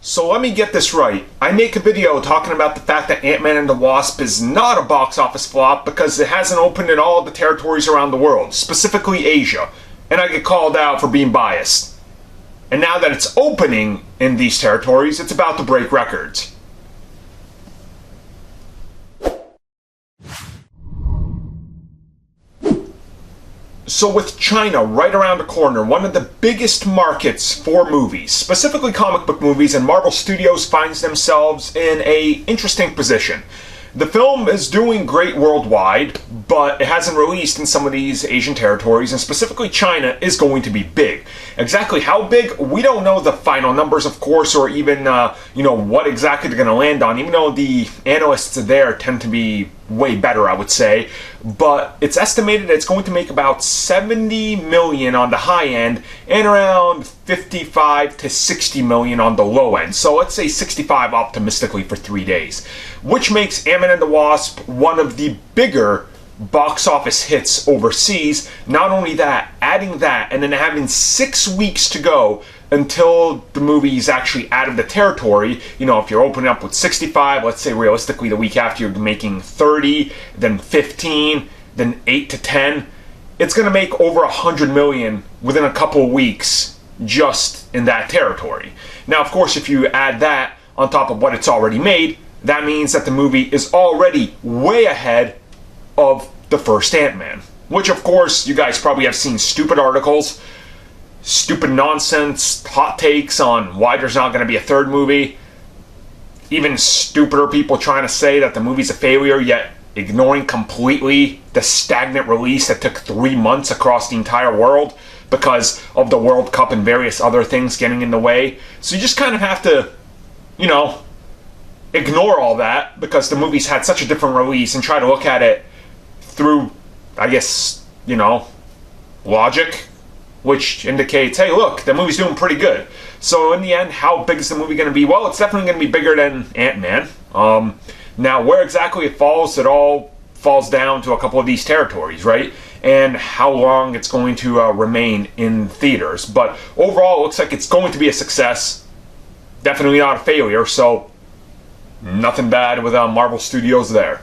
So let me get this right. I make a video talking about the fact that Ant-Man and the Wasp is not a box office flop because it hasn't opened in all the territories around the world, specifically Asia, and I get called out for being biased. And now that it's opening in these territories, it's about to break records. So with China right around the corner, one of the biggest markets for movies, specifically comic book movies, and Marvel Studios finds themselves in an interesting position. The film is doing great worldwide, but it hasn't released in some of these Asian territories, and specifically China is going to be big. Exactly how big, we don't know the final numbers, of course, or even, what exactly they're going to land on, even though the analysts there tend to be way better, I would say. But it's estimated that it's going to make about 70 million on the high end and around 55 to 60 million on the low end. So let's say 65 optimistically for 3 days, which makes Ant-Man and the Wasp one of the bigger box office hits overseas. Not only that, adding that and then having 6 weeks to go until the movie is actually out of the territory. If you're opening up with 65, let's say realistically the week after you're making 30, then 15, then 8 to 10, it's going to make over 100 million within a couple of weeks just in that territory. Now, of course, if you add that on top of what it's already made, that means that the movie is already way ahead of the first Ant-Man. Which, of course, you guys probably have seen stupid articles, stupid nonsense, hot takes on why there's not going to be a third movie. Even stupider people trying to say that the movie's a failure, yet ignoring completely the stagnant release that took 3 months across the entire world because of the World Cup and various other things getting in the way. So you just kind of have to, ignore all that because the movie's had such a different release and try to look at it through, I guess, logic, which indicates, hey, look, the movie's doing pretty good. So in the end, how big is the movie going to be? Well, it's definitely going to be bigger than Ant-Man. Now, where exactly it all falls down to a couple of these territories, right? And how long it's going to remain in theaters. But overall, it looks like it's going to be a success. Definitely not a failure, so nothing bad with Marvel Studios there.